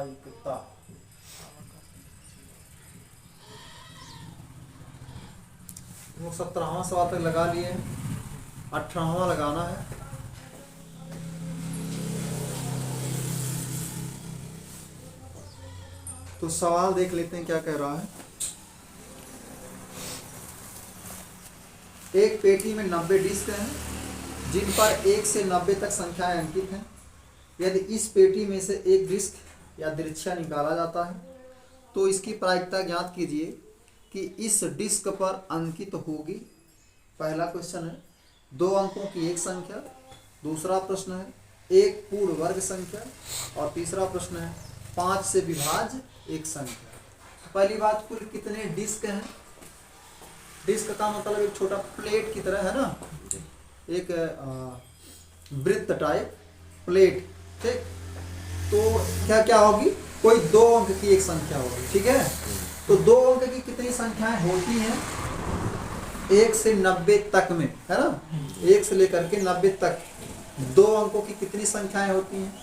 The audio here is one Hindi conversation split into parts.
प्रायिकता। वो 17वां सवाल तक लगा लिए, 18वां लगाना है। तो सवाल देख लेते हैं क्या कह रहा है। एक पेटी में 90 डिस्क हैं जिन पर 1 से 90 तक संख्याएं अंकित हैं। यदि इस पेटी में से एक डिस्क या दृश्य निकाला जाता है तो इसकी प्रायिकता ज्ञात कीजिए कि इस डिस्क पर अंकित होगी। पहला क्वेश्चन है 2 अंकों की एक संख्या, दूसरा प्रश्न है एक पूर्ण वर्ग संख्या, और तीसरा प्रश्न है 5 से विभाज्य एक संख्या। पहली बात, कुल कितने डिस्क हैं? डिस्क का मतलब एक छोटा प्लेट की तरह है ना, एक वृत्त टाइप प्लेट, ठीक। तो क्या क्या होगी, कोई 2 अंक की एक संख्या होगी, ठीक है। तो 2 अंक की कितनी संख्याएं होती हैं 1 से 90 तक में, है ना। 1 से लेकर के 90 तक 2 अंकों की कितनी संख्याएं होती हैं?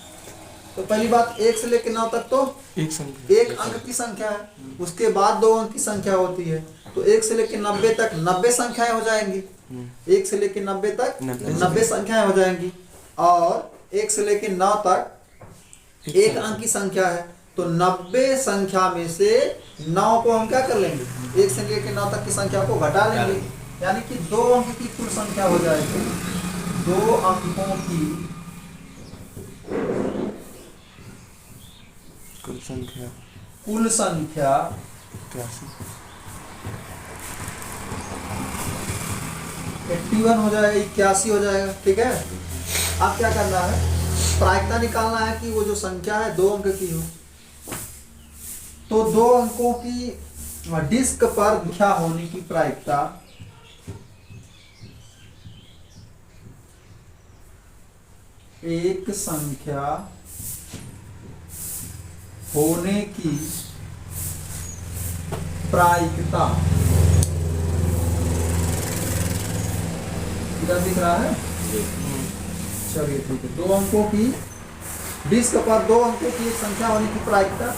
तो पहली बात, 1 से लेकर 9 तक तो एक अंक की संख्या है, उसके बाद 2 अंक की संख्या होती है। तो 1 से लेकर 90 तक 90 संख्याएं हो जाएंगी। 1 से लेकर 90 तक 90 संख्याएं हो जाएंगी, और 1 से लेकर 9 तक एक अंक की संख्या है। तो 90 संख्या में से 9 को हम क्या कर लेंगे, 1 से लेकर 9 तक की संख्या को घटा लेंगे, यानी कि 2 अंक की कुल संख्या हो जाएगी। 2 अंकों की कुल संख्या 81 हो जाएगा, 81 हो जाएगा, ठीक है। अब क्या करना है, प्रायिकता निकालना है कि वो जो संख्या है 2 अंक की हो। तो 2 अंकों की डिस्क पर संख्या होने की प्रायिकता एक संख्या होने की प्रायिकता, इधर दिख रहा है, चलिए ठीक है। 2 अंकों की डिस्क पर 2 अंकों की एक संख्या होने की प्रायिकता,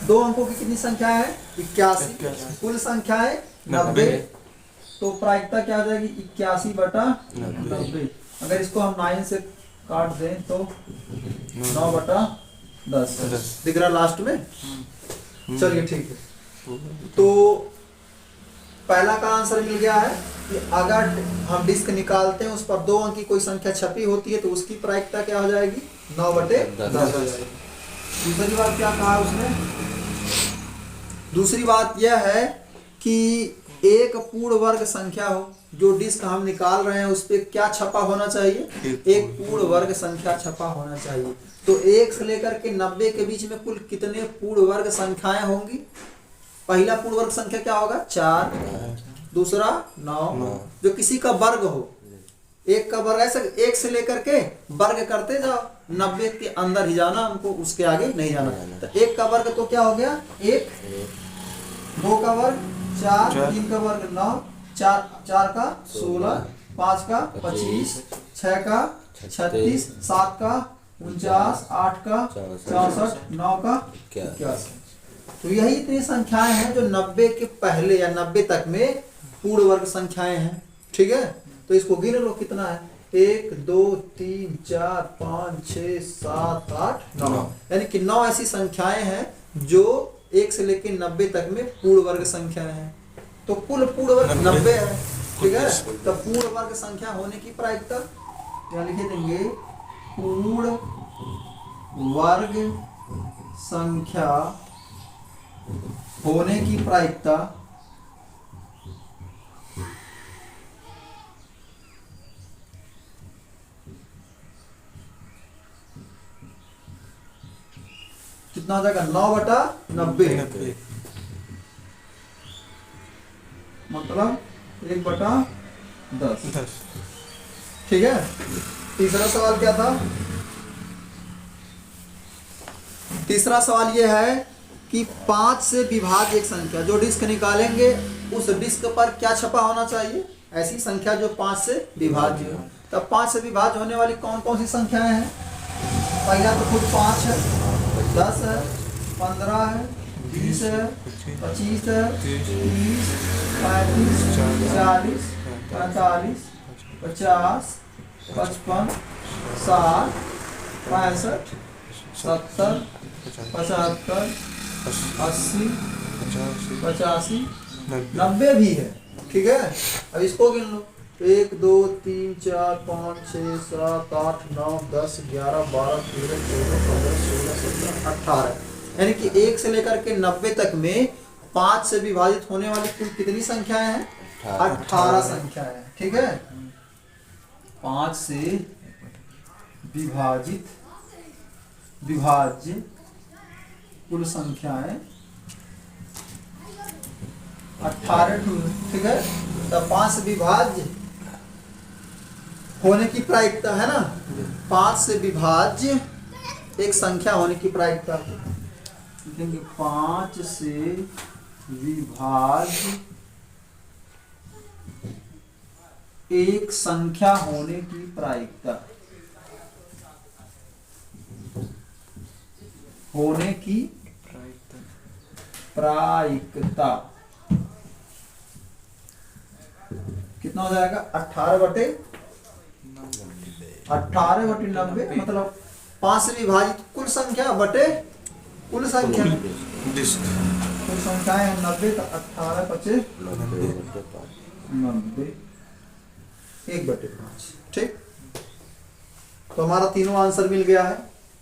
2 अंकों की कितनी संख्या है 81, कुल संख्या है 90। तो प्रायिकता क्या हो जाएगी 81/90। अगर इसको हम 9 से काट दें तो 9/10 दिख रहा लास्ट में। चलिए ठीक है, तो पहला का आंसर मिल गया है कि अगर हम डिस्क निकालते हैं उस पर 2 अंक की कोई संख्या छपी होती है तो उसकी प्रायिकता क्या हो जाएगी 9/10 हो जाएगी। दूसरी बात क्या कहा उसने, दूसरी बात यह है कि एक पूर्ण वर्ग संख्या हो, जो डिस्क हम निकाल रहे हैं उस पर क्या छपा होना चाहिए, एक पूर्ण वर्ग संख्या छपा होना चाहिए। तो 1 से लेकर के 90 के बीच में कुल कितने पूर्ण वर्ग संख्याएं होंगी? पहला पूर्ण वर्ग संख्या क्या होगा 4, दूसरा 9, जो किसी का वर्ग हो। एक का वर्ग ऐसे 1 से लेकर के वर्ग करते जाओ, 90 के अंदर ही जाना हमको, उसके आगे नहीं जाना। तो 1 का वर्ग तो क्या हो गया 1, 2 का वर्ग 4, 3 का वर्ग 9, 4 का 16, 5 का 25, 6 का 36, 7 का 49, 8 का 64, 9 का 81। तो यही इतनी संख्याएं हैं जो 90 के पहले या 90 तक में पूर्ण वर्ग संख्याएं हैं, ठीक है। तो इसको गिन लो कितना है 1, 2, 3, 4, 5, 6, 7, 8, 9, यानी कि 9 ऐसी संख्याएं हैं जो 1 से लेकर 90 तक में पूर्ण वर्ग संख्याएं हैं। तो कुल पूर्ण वर्ग 90 है, ठीक है। तो पूर्ण वर्ग संख्या होने की प्रायिकता क्या लिखे देंगे, पूर्ण वर्ग संख्या होने की प्रायिकता कितना हो जाएगा 9/90, मतलब 1/10, ठीक है। तीसरा सवाल क्या था, तीसरा सवाल यह है कि 5 से विभाज्य एक संख्या, जो डिस्क निकालेंगे उस डिस्क पर क्या छपा होना चाहिए, ऐसी संख्या जो 5 से विभाज्य हो। तब 5 से विभाज्य होने वाली कौन कौन सी संख्याएं हैं? पहला तो खुद 5 है, 10 है, 15 है, 20 है, 25 है, 30, 35, 40, 45, 50, 55, 60, 65, 70, 75, 80, 85, 90 भी है। ठीक है, अब इसको गिन लो। 1 2 3 4 5 6 7 8 9 10 11 12 13 14 15 16 17 18, यानी कि 1 से लेकर के 90 तक में 5 से विभाजित होने वाली कुल कितनी संख्याएं हैं? 18 संख्याएं हैं। ठीक है, 5 से विभाज्य कुल संख्याएं 18 हुई। ठीक है, तो 5 से विभाज्य होने की प्रायिकता है ना, 5 से विभाज्य एक संख्या होने की प्रायिकता लिखेंगे। 5 से विभाज्य एक संख्या होने की प्रायिकता, होने की प्रायिकता कितना हो जाएगा? 18/90, मतलब 5 से विभाजित कुल संख्या बटे कुल संख्या। कुल संख्याएं हैं 90, तो 18/5 1/5। ठीक, तो हमारा तीनों आंसर मिल गया है।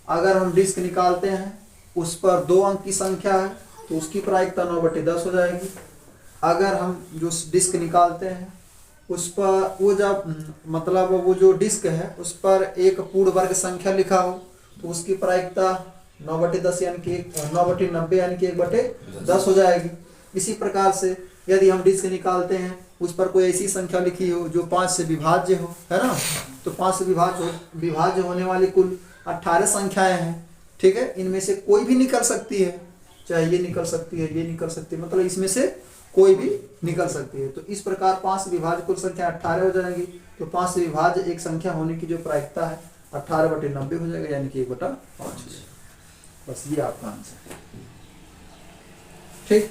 अगर हम डिस्क निकालते हैं, उस पर 2 अंक की संख्या है, तो उसकी प्रायिकता 9/10 हो जाएगी। अगर हम जो डिस्क निकालते हैं उस पर वो जब मतलब वो जो डिस्क है उस पर एक पूर्ण वर्ग संख्या लिखा हो, तो उसकी प्रायिकता 9/10 यानी कि 9/90 यानी कि 1/10 हो जाएगी। इसी प्रकार से यदि हम डिस्क निकालते हैं, उस पर कोई ऐसी संख्या लिखी हो जो 5 से विभाज्य हो, है ना, तो 5 से विभाज्य होने वाली कुल 18 संख्याएं हैं। ठीक है, इनमें से कोई भी निकल सकती है, चाहे ये निकल सकती है, ये निकल सकती है, मतलब इसमें से कोई भी निकल सकती है। तो इस प्रकार 5 से विभाज्य कुल संख्या 18 हो जाएंगी। तो 5 से विभाज्य एक संख्या होने की जो प्रायिकता है 18/90 हो जाएगा, यानी कि 1/5 हो जाएगा। बस ये आपका आंसर है। ठीक।